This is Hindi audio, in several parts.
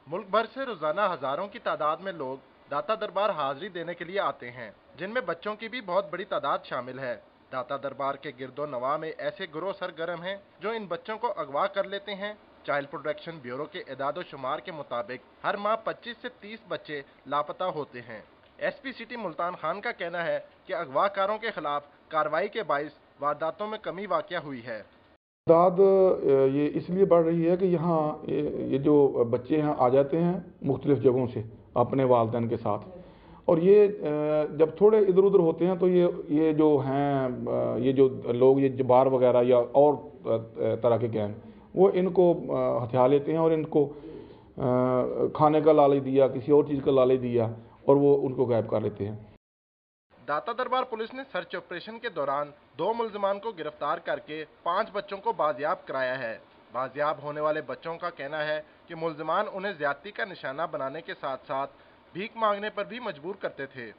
मुल्क भर से रोजाना हजारों की तादाद में लोग दाता दरबार हाजिरी देने के लिए आते हैं, जिनमें बच्चों की भी बहुत बड़ी तादाद शामिल है। दाता दरबार के गिरदो नवा में ऐसे गिरोह सरगर्म हैं जो इन बच्चों को अगवा कर लेते हैं। चाइल्ड प्रोटेक्शन ब्यूरो के एदादो शुमार के मुताबिक हर माह 25 से 30 बच्चे लापता होते हैं। एसपी सिटी मुल्तान खान का कहना है कि अगवाकारों के खिलाफ कार्रवाई के बाइस वारदातों में कमी वाक़या हुई है। तादाद ये इसलिए बढ़ रही है कि यहाँ ये जो बच्चे यहाँ आ जाते हैं मुख्तलिफ जगहों से अपने वालिदैन के साथ, और ये जब थोड़े इधर उधर होते हैं तो ये जो हैं ये जो लोग ये जबार वगैरह या और तरह के गैंग वो इनको हथिया लेते हैं और इनको खाने का लालच दिया, किसी और चीज़ का लालच दिया और वो उनको गायब कर लेते हैं। दाता दरबार पुलिस ने सर्च ऑपरेशन के दौरान 2 मुल्जिमान को गिरफ्तार करके 5 बच्चों को बाजियाब कराया है। बाजियाब होने वाले बच्चों का कहना है कि मुल्जिमान उन्हें ज्यादती का निशाना बनाने के साथ साथ भीख मांगने पर भी मजबूर करते थे।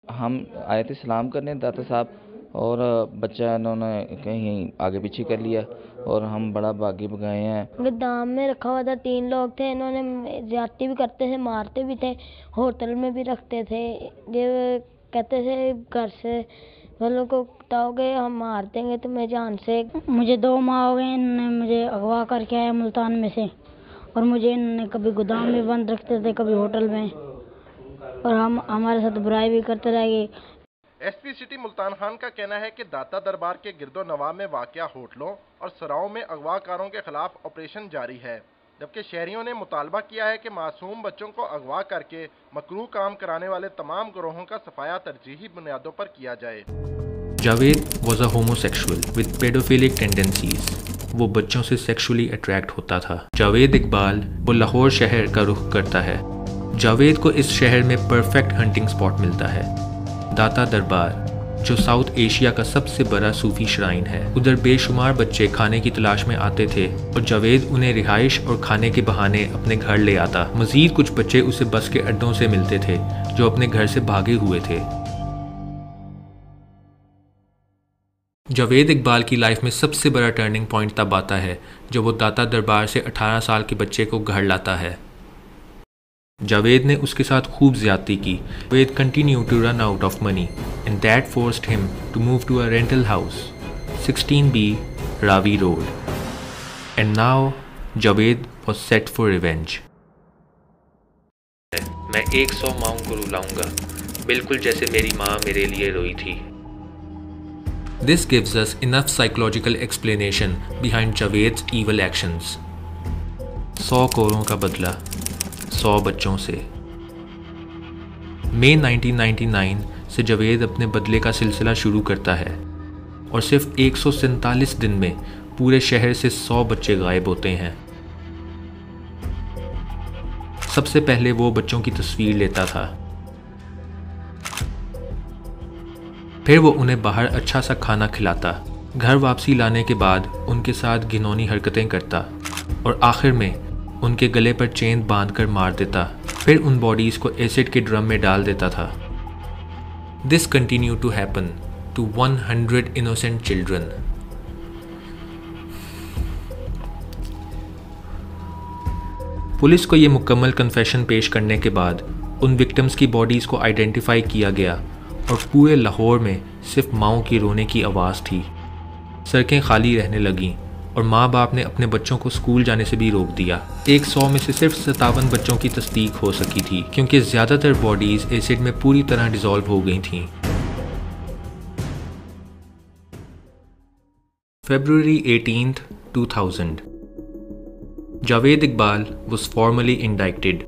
हम आए थे सलाम करने दाता साहब, और बच्चा इन्होंने कहीं आगे पीछे कर लिया और हम बड़ा भागी भगाए हैं। गोदाम में रखा हुआ था, 3 लोग थे, इन्होंने ज्यादती भी करते थे, मारते भी थे, होटल में भी रखते थे। ये कहते थे घर से वालों को बताओगे हम मार देंगे तुम्हें जान से। मुझे 2 माह हो गए, इन्होंने मुझे अगवा करके आया मुल्तान में से, और मुझे इन्होंने कभी गोदाम में बंद रखते थे, कभी होटल में, और हम हमारे साथ बुराई भी करते रह गए। एसपी सिटी मुल्तान खान का कहना है कि दाता दरबार के गिरदो नवा में वाक़या होटलों और सराओं में अगवाकारों के खिलाफ ऑपरेशन जारी है, जबकि शहरियों ने मुतालबा किया है कि मासूम बच्चों को अगवा करके मकरूह काम कराने वाले तमाम गिरोहों का सफाया तरजीही बुनियादों पर किया जाए। Javed was a homosexual with paedophilic tendencies. वो बच्चों से सेक्सुअली अट्रैक्ट होता था। जावेद इकबाल वो लाहौर शहर का रुख करता है। जावेद को इस शहर में परफेक्ट हंटिंग स्पॉट मिलता है। दाता दरबार जो साउथ एशिया का सबसे बड़ा सूफी श्राइन है, उधर बेशुमार बच्चे खाने की तलाश में आते थे और जावेद उन्हें रिहाइश और खाने के बहाने अपने घर ले आता। मजीद कुछ बच्चे उसे बस के अड्डों से मिलते थे जो अपने घर से भागे हुए थे। जावेद इकबाल की लाइफ में सबसे बड़ा टर्निंग पॉइंट तब आता है जब वो दाता दरबार से 18 साल के बच्चे को घर लाता है। जावेद ने उसके साथ खूब ज्यादती की। Javed continue to run out of money and that forced him to move to a rental house 16B Ravi road, and now Javed was set for revenge. मैं 100 माओं को रुलाऊंगा, बिल्कुल जैसे मेरी माँ मेरे लिए रोई थी। This gives us enough psychological explanation behind Javed's evil actions. 100 कोरों का बदला 100 बच्चों से। मई 1999 से जावेद अपने बदले का सिलसिला शुरू करता है और सिर्फ 147 दिन में पूरे शहर से 100 बच्चे गायब होते हैं। सबसे पहले वो बच्चों की तस्वीर लेता था, फिर वो उन्हें बाहर अच्छा सा खाना खिलाता, घर वापसी लाने के बाद उनके साथ घिनौनी हरकतें करता और आखिर में उनके गले पर चेन बांधकर मार देता। फिर उन बॉडीज़ को एसिड के ड्रम में डाल देता था। This continue to happen to 100 innocent children. Police को ये मुकम्मल कन्फेशन पेश करने के बाद उन विक्टिम्स की बॉडीज़ को आइडेंटिफाई किया गया और पूरे लाहौर में सिर्फ माओं की रोने की आवाज़ थी। सड़कें खाली रहने लगीं और माँ बाप ने अपने बच्चों को स्कूल जाने से भी रोक दिया। 100 में से सिर्फ 57 बच्चों की तस्दीक हो सकी थी क्योंकि ज़्यादातर बॉडीज़ एसिड में पूरी तरह डिज़ोल्व हो गई थीं। February 18th, 2000 Javed Iqbal was formally indicted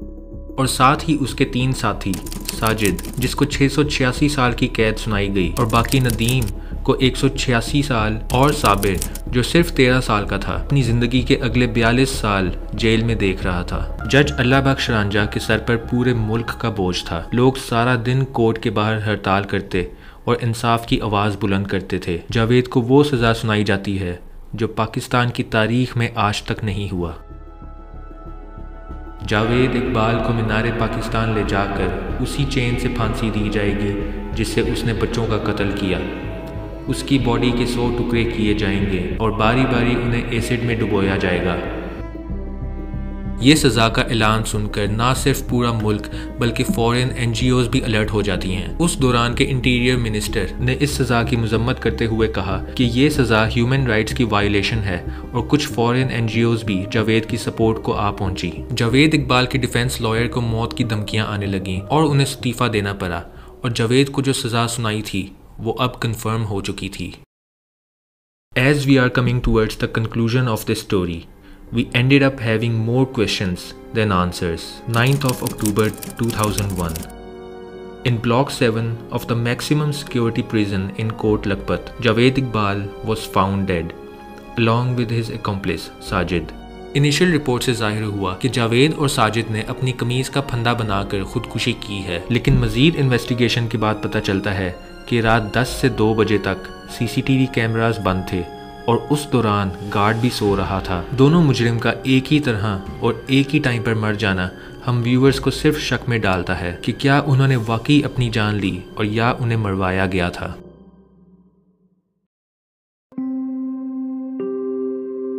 और साथ ही उसके 3 साथी साजिद जिसको 686 साल की कैद सुनाई गई और बाकी नदीम को 186 साल और साबिर जो सिर्फ 13 साल का था अपनी ज़िंदगी के अगले 42 साल जेल में देख रहा था। जज अल्लाह बख्श रांझा के सर पर पूरे मुल्क का बोझ था। लोग सारा दिन कोर्ट के बाहर हड़ताल करते और इंसाफ की आवाज़ बुलंद करते थे। जावेद को वो सज़ा सुनाई जाती है जो पाकिस्तान की तारीख में आज तक नहीं हुआ। जावेद इकबाल को मीनारे पाकिस्तान ले जाकर उसी चेन से फांसी दी जाएगी जिससे उसने बच्चों का कत्ल किया। उसकी बॉडी के 100 टुकड़े किए जाएंगे और बारी बारी उन्हें एसिड में डुबोया जाएगा। ये सज़ा का ऐलान सुनकर ना सिर्फ पूरा मुल्क बल्कि फॉरेन NGOs भी अलर्ट हो जाती हैं। उस दौरान के इंटीरियर मिनिस्टर ने इस सज़ा की मजम्मत करते हुए कहा कि ये सज़ा ह्यूमन राइट्स की वायलेशन है और कुछ फॉरेन NGOs भी जावेद की सपोर्ट को आ पहुंची। जावेद इकबाल के डिफेंस लॉयर को मौत की धमकियां आने लगीं और उन्हें इस्तीफ़ा देना पड़ा और जावेद को जो सज़ा सुनाई थी वो अब कन्फर्म हो चुकी थी। As we are coming towards the conclusion of this story, we ended up having more questions than answers. 9th of October 2001. In Block 7 of the maximum security prison in Kot Lakhpat, Javed Iqbal was found dead, along with his accomplice Sajid. Initial report से जाहिर हुआ कि जावेद और साजिद ने अपनी कमीज़ का फंदा बनाकर खुदकुशी की है, लेकिन मज़ीद इन्वेस्टिगेशन के बाद पता चलता है कि रात 10 से 2 बजे तक CCTV कैमरास बंद थे और उस दौरान गार्ड भी सो रहा था। दोनों मुजरिम का एक ही तरह और एक ही टाइम पर मर जाना हम व्यूअर्स को सिर्फ शक में डालता है कि क्या उन्होंने वाकई अपनी जान ली और या उन्हें मरवाया गया था।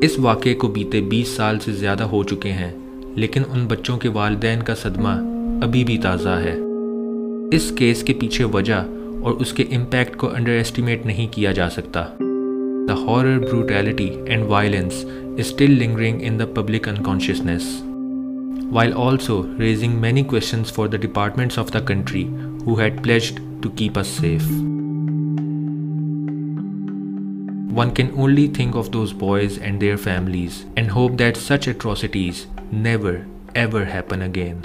इस वाक़े को बीते 20 साल से ज़्यादा हो चुके हैं, लेकिन उन बच्चों के वालिदैन का सदमा अभी भी ताज़ा है। इस केस के पीछे वजह और उसके इम्पैक्ट को अंडर एस्टिमेट नहीं किया जा सकता। The horror, brutality and violence is still lingering in the public unconsciousness, while also raising many questions for the departments of the country who had pledged to keep us safe. One can only think of those boys and their families and hope that such atrocities never ever happen again.